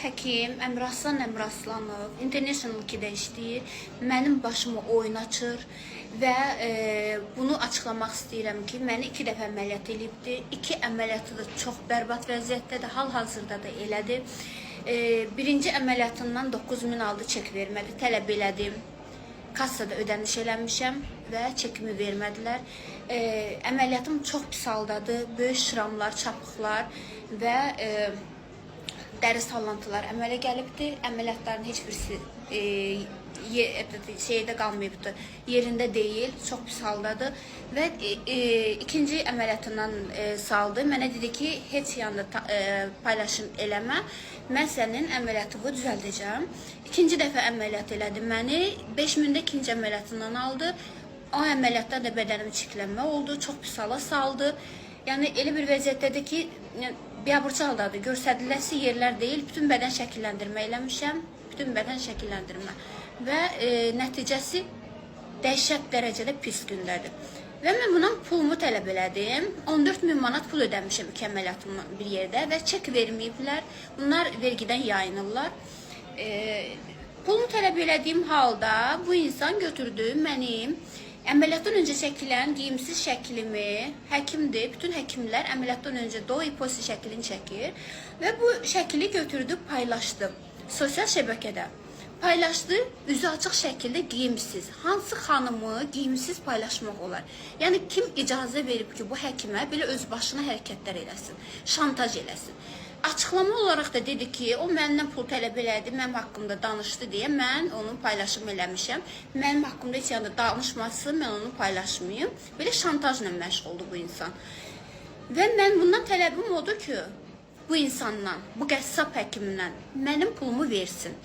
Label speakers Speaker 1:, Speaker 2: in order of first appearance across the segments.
Speaker 1: həkim Əmraslan Əmraslanov International 2-də işləyir. Mənim başımı oyun açır və bunu açıqlamaq istəyirəm ki, məni 2 dəfə əməliyyat edibdir. 2 əməliyyatı da çox bərbad vəziyyətdədir, hal-hazırda da elədir. Birinci əməliyyatından 9000 aldı, çek vermədi, tələb elədim. Kassada ödəniş eləmişəm və çekimi vermədilər. Əməliyyatım çox pis haldadır, böyük şıramlar, çapıqlar və dəri sallantılar əmələ gəlibdir. Əməliyyatların heç birisi şeydə qalmayıbdır, yerində deyil, çox pis haldadır. Və ikinci əməliyyatından saldı. Mənə dedi ki, heç yanında paylaşım eləmə, mən sənin əməliyyatını düzəldəcəm. İkinci dəfə əməliyyat elədi məni, 5000-də ikinci əməliyyatından aldı. O əməliyyatda da bədənim çiklənmə oldu, çox pis hala saldı. Yəni elə bir vəziyyətdədir ki, biabırçı haldadır, göstəriləsi yerlər deyil, bütün bədən şəkilləndirmə eləmişəm, bütün bədən şəkilləndirmə və nəticəsi dəhşət dərəcədə pis gündədir. Və mən bundan pulumu tələb elədim, 14000 manat pul ödəmişəm 2 əməliyyatımı bir yerdə və çek verməyiblər, bunlar vergidən yayınırlar. Pulumu tələb elədiyim halda bu insan götürdü mənim əməliyyatdan öncə çəkilən geyimsiz şəklimi, həkimdir, bütün həkimlər əməliyyatdan öncə do iposi şəklini çəkir və bu şəkli götürdü, paylaşdı sosial şəbəkədə. Paylaşdı, üzü açıq şəkildə geyimsiz. Hansı xanımı geyimsiz paylaşmaq olar? Yəni, kim icazə verib ki, bu həkimə belə öz başına hərəkətlər eləsin, şantaj eləsin? Açıqlama olaraq da dedi ki, o məndən pul tələb elədi, mənim haqqımda danışdı deyə mən onu paylaşım eləmişəm. Mənim haqqımda heç yanında danışması, mən onu paylaşmayayım. Belə şantajla məşğuldur bu insan. Və mən bundan tələbim odur ki, bu insandan, bu qəssab həkimdən mənim pulumu versin.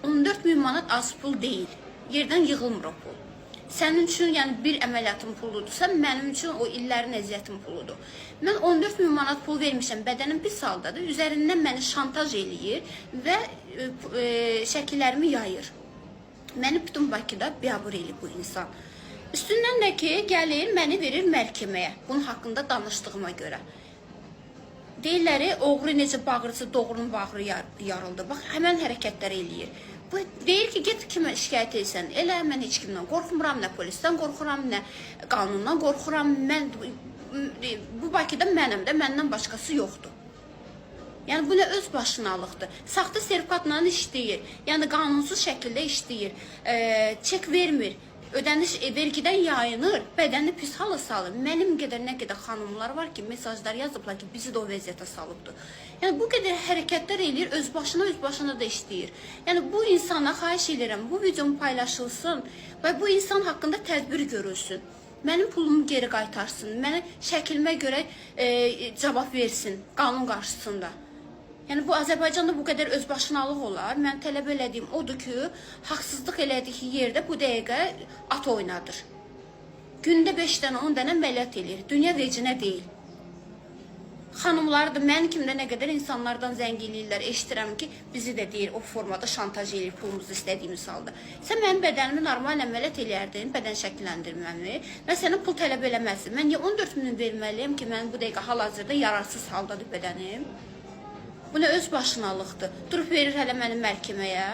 Speaker 1: 14000 manat az pul deyil, yerdən yığılmır o pul. Sənin üçün yəni bir əməliyyatın puludursa, mənim üçün o illərin əziyyətin puludur. Mən 14000 manat pul vermişəm, bədənim pis haldadır, üzərindən məni şantaj eləyir və şəkillərimi yayır. Məni bütün Bakıda biabır eləyir bu insan. Üstündən də ki, gəlir, məni verir məhkəməyə, bunun haqqında danışdığıma görə. Deyirləri, oğru necə bağırırsa, doğrunun bağrı yarıldı. Bax, həmən hərəkətlər eləyir. Bu deyir ki, get kimə şikayət etsən, elə mən heç kimdən qorxmuram, nə polisdən qorxuram, nə qanundan qorxuram. Mən bu Bakıda mənəm də, məndən başqası yoxdur. Yəni, bu nə öz başınalıqdır. Saxta sertifikatla işləyir, yəni qanunsuz şəkildə işləyir, çek vermir. Ödəniş vergidən yayınır, bədəni pis hala salır. Mənim qədər nə qədər xanımlar var ki, mesajlar yazıblar ki, bizi də o vəziyyətə salıbdır. Yəni, bu qədər hərəkətlər eləyir, öz başına da işləyir. Yəni, bu insana xahiş edirəm, bu videomu paylaşılsın və bu insan haqqında tədbir görülsün. Mənim pulumu geri qaytarsın, mənə şəkilimə görə cavab versin qanun qarşısında. Yəni, bu Azərbaycanda bu qədər özbaşınalıq olar. Mən tələb elədiyim odur ki, haqsızlıq elədiyi yerdə bu dəqiqə at oynadır. Gündə 5 dənə, 10 dənə əməliyyat eləyir. Dünya vecinə deyil. Xanımları da mən kimdə nə qədər insanlardan zəng eləyirlər, eşidirəm ki, bizi də deyir, o formada şantaj eləyir pulumuzu istədiyimiz halda. Sən mənim bədənimi normal əməliyyat eləyərdin, bədən şəkilləndirməmi və sənin pul tələb eləməzsin. Mən 14000 verməliyəm ki, mənim bu dəqiqə hal-hazırda yararsız haldadır bədənim. Bu nə öz başınalıqdır. Durub verir hələ mənim məhkəməyə.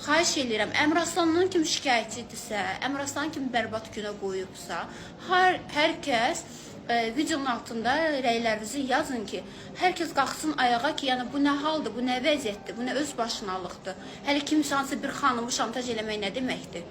Speaker 1: Xahiş edirəm, Əmraslanın kimi şikayətçidirsə, Əmraslanın kimi bərbad günə qoyubsa, hər kəs videonun altında rəylərinizi yazın ki, hər kəs qalxsın ayağa ki, yəni bu nə haldır, bu nə vəziyyətdir, bu nə öz başınalıqdır. Hələ kimsə hansı bir xanımı şantaj eləmək nə deməkdir?